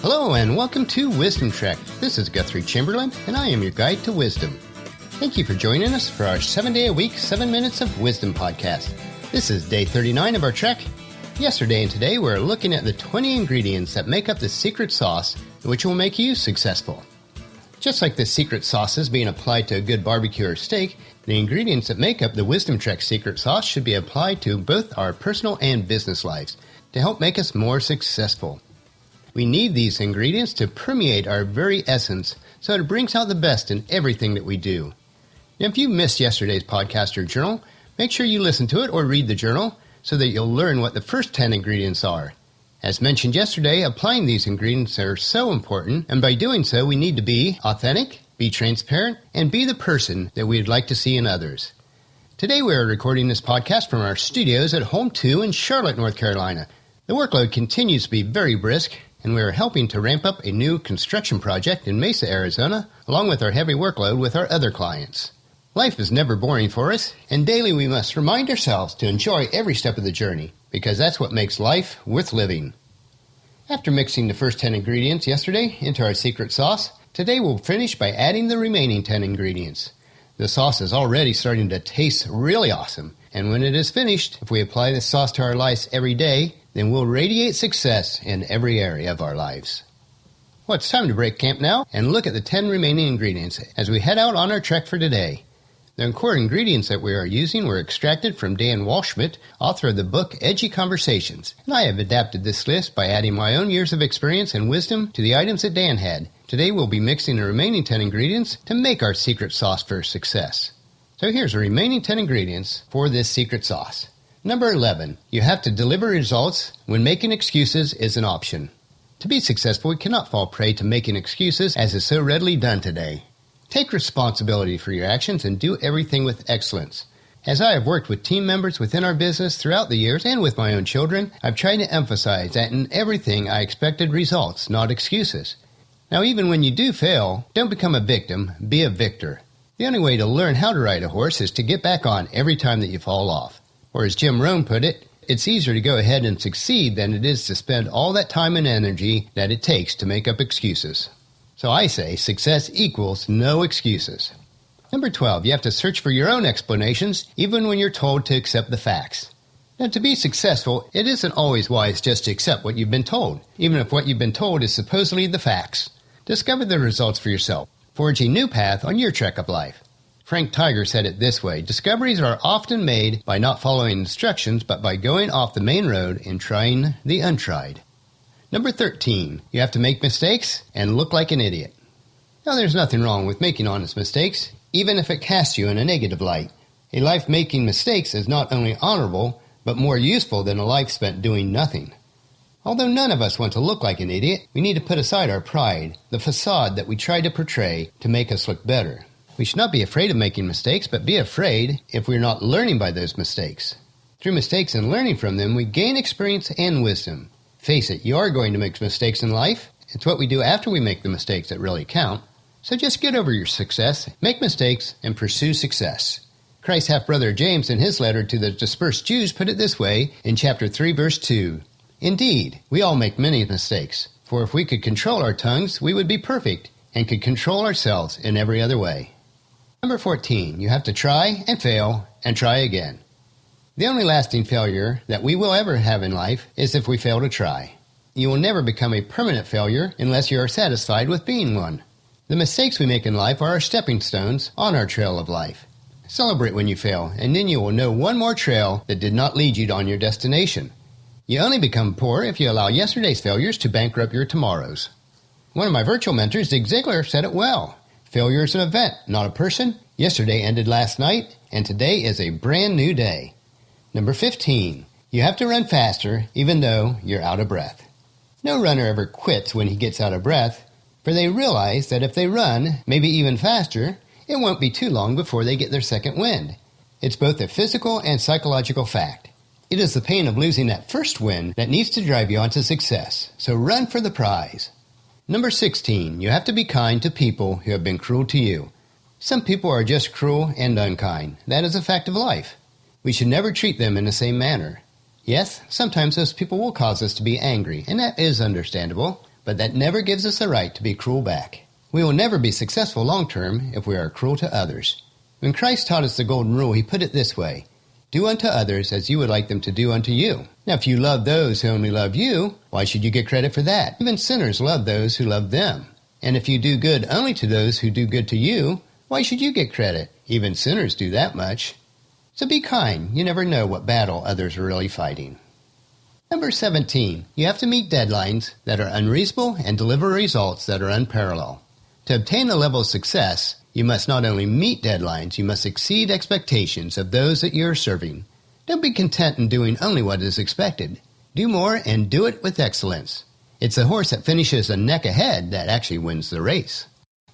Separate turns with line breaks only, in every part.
Hello and welcome to Wisdom Trek. This is Guthrie Chamberlain and I am your guide to wisdom. Thank you for joining us for our 7-day-a-week, 7 Minutes of Wisdom podcast. This is day 39 of our trek. Yesterday and today we're looking at the 20 ingredients that make up the secret sauce which will make you successful. Just like the secret sauces being applied to a good barbecue or steak, the ingredients that make up the Wisdom Trek secret sauce should be applied to both our personal and business lives to help make us more successful. We need these ingredients to permeate our very essence so it brings out the best in everything that we do. Now, if you missed yesterday's podcast or journal, make sure you listen to it or read the journal so that you'll learn what the first 10 ingredients are. As mentioned yesterday, applying these ingredients are so important, and by doing so, we need to be authentic, be transparent, and be the person that we'd like to see in others. Today we are recording this podcast from our studios at Home 2 in Charlotte, North Carolina. The workload continues to be very brisk, and we are helping to ramp up a new construction project in Mesa, Arizona, along with our heavy workload with our other clients. Life is never boring for us, and daily we must remind ourselves to enjoy every step of the journey, because that's what makes life worth living. After mixing the first 10 ingredients yesterday into our secret sauce, today we'll finish by adding the remaining 10 ingredients. The sauce is already starting to taste really awesome, and when it is finished, if we apply this sauce to our lives every day, then we'll radiate success in every area of our lives. Well, it's time to break camp now and look at the 10 remaining ingredients as we head out on our trek for today. The core ingredients that we are using were extracted from Dan Walschmidt, author of the book Edgy Conversations, and I have adapted this list by adding my own years of experience and wisdom to the items that Dan had. Today we'll be mixing the remaining 10 ingredients to make our secret sauce for success. So here's the remaining 10 ingredients for this secret sauce. Number 11, you have to deliver results when making excuses is an option. To be successful, we cannot fall prey to making excuses as is so readily done today. Take responsibility for your actions and do everything with excellence. As I have worked with team members within our business throughout the years and with my own children, I've tried to emphasize that in everything I expected results, not excuses. Now, even when you do fail, don't become a victim, be a victor. The only way to learn how to ride a horse is to get back on every time that you fall off. Or as Jim Rohn put it, it's easier to go ahead and succeed than it is to spend all that time and energy that it takes to make up excuses. So I say success equals no excuses. Number 12, you have to search for your own explanations even when you're told to accept the facts. Now, to be successful, it isn't always wise just to accept what you've been told, even if what you've been told is supposedly the facts. Discover the results for yourself. Forge a new path on your trek of life. Frank Tiger said it this way, discoveries are often made by not following instructions, but by going off the main road and trying the untried. Number 13, you have to make mistakes and look like an idiot. Now, there's nothing wrong with making honest mistakes, even if it casts you in a negative light. A life making mistakes is not only honorable, but more useful than a life spent doing nothing. Although none of us want to look like an idiot, we need to put aside our pride, the facade that we try to portray to make us look better. We should not be afraid of making mistakes, but be afraid if we're not learning by those mistakes. Through mistakes and learning from them, we gain experience and wisdom. Face it, you are going to make mistakes in life. It's what we do after we make the mistakes that really count. So just get over your success, make mistakes, and pursue success. Christ's half-brother James, in his letter to the dispersed Jews, put it this way in chapter 3, verse 2. Indeed, we all make many mistakes, for if we could control our tongues, we would be perfect, and could control ourselves in every other way. Number 14, you have to try and fail and try again. The only lasting failure that we will ever have in life is if we fail to try. You will never become a permanent failure unless you are satisfied with being one. The mistakes we make in life are our stepping stones on our trail of life. Celebrate when you fail, and then you will know one more trail that did not lead you on your destination. You only become poor if you allow yesterday's failures to bankrupt your tomorrows. One of my virtual mentors, Zig Ziglar, said it well. Failure is an event, not a person. Yesterday ended last night, and today is a brand new day. Number 15, you have to run faster even though you're out of breath. No runner ever quits when he gets out of breath, for they realize that if they run, maybe even faster, it won't be too long before they get their second wind. It's both a physical and psychological fact. It is the pain of losing that first wind that needs to drive you on to success, so run for the prize. Number 16, you have to be kind to people who have been cruel to you. Some people are just cruel and unkind. That is a fact of life. We should never treat them in the same manner. Yes, sometimes those people will cause us to be angry, and that is understandable, but that never gives us the right to be cruel back. We will never be successful long-term if we are cruel to others. When Christ taught us the golden rule, he put it this way: do unto others as you would like them to do unto you. Now, if you love those who only love you, why should you get credit for that? Even sinners love those who love them. And if you do good only to those who do good to you, why should you get credit? Even sinners do that much. So be kind. You never know what battle others are really fighting. Number 17, you have to meet deadlines that are unreasonable and deliver results that are unparalleled. To obtain a level of success, you must not only meet deadlines, you must exceed expectations of those that you are serving. Don't be content in doing only what is expected. Do more and do it with excellence. It's the horse that finishes a neck ahead that actually wins the race.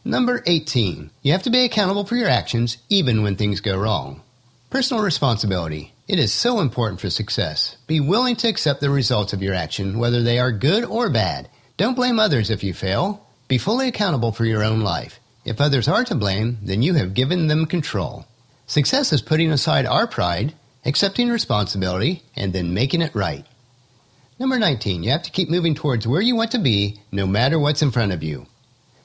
Number 18, you have to be accountable for your actions even when things go wrong. Personal responsibility. It is so important for success. Be willing to accept the results of your action, whether they are good or bad. Don't blame others if you fail. Be fully accountable for your own life. If others are to blame, then you have given them control. Success is putting aside our pride, accepting responsibility, and then making it right. Number 19, you have to keep moving towards where you want to be, no matter what's in front of you.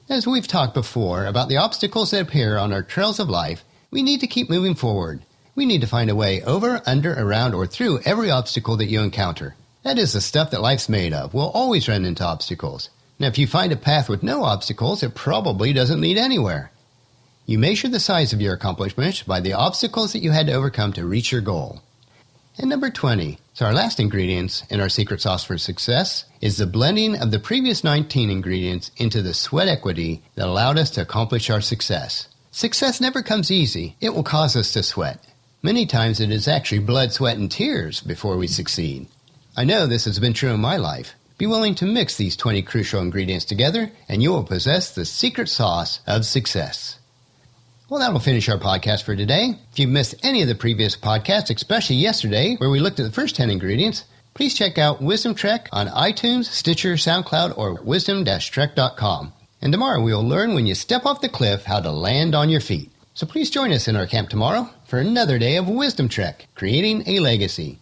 As we've talked before about the obstacles that appear on our trails of life, we need to keep moving forward. We need to find a way over, under, around, or through every obstacle that you encounter. That is the stuff that life's made of. We'll always run into obstacles. Now, if you find a path with no obstacles, it probably doesn't lead anywhere. You measure the size of your accomplishments by the obstacles that you had to overcome to reach your goal. And number 20, so our last ingredients in our secret sauce for success is the blending of the previous 19 ingredients into the sweat equity that allowed us to accomplish our success. Success never comes easy. It will cause us to sweat. Many times it is actually blood, sweat, and tears before we succeed. I know this has been true in my life. Be willing to mix these 20 crucial ingredients together, and you will possess the secret sauce of success. Well, that will finish our podcast for today. If you've missed any of the previous podcasts, especially yesterday, where we looked at the first 10 ingredients, please check out Wisdom Trek on iTunes, Stitcher, SoundCloud, or wisdom-trek.com. And tomorrow we will learn when you step off the cliff how to land on your feet. So please join us in our camp tomorrow for another day of Wisdom Trek, creating a legacy.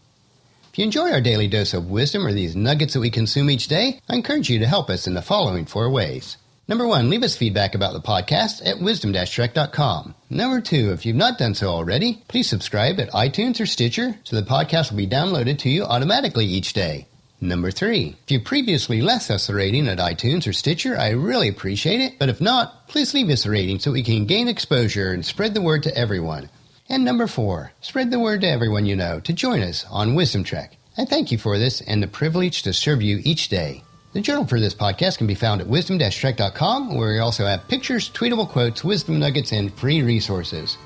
If you enjoy our daily dose of wisdom or these nuggets that we consume each day, I encourage you to help us in the following 4 ways. Number 1, leave us feedback about the podcast at wisdom-trek.com. Number 2, if you've not done so already, please subscribe at iTunes or Stitcher so the podcast will be downloaded to you automatically each day. Number 3, if you previously left us a rating at iTunes or Stitcher, I really appreciate it, but if not, please leave us a rating so we can gain exposure and spread the word to everyone. And number 4, spread the word to everyone you know to join us on Wisdom Trek. I thank you for this and the privilege to serve you each day. The journal for this podcast can be found at wisdom-trek.com, where we also have pictures, tweetable quotes, wisdom nuggets, and free resources.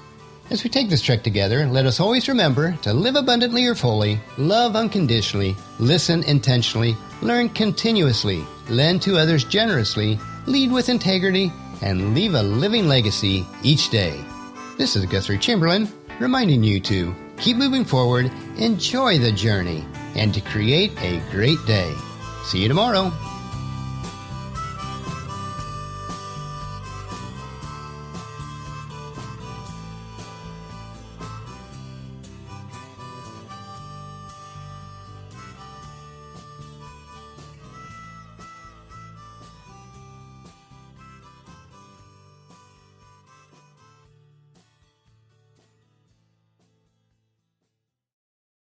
As we take this trek together, let us always remember to live abundantly or fully, love unconditionally, listen intentionally, learn continuously, lend to others generously, lead with integrity, and leave a living legacy each day. This is Guthrie Chamberlain, reminding you to keep moving forward, enjoy the journey, and to create a great day. See you tomorrow.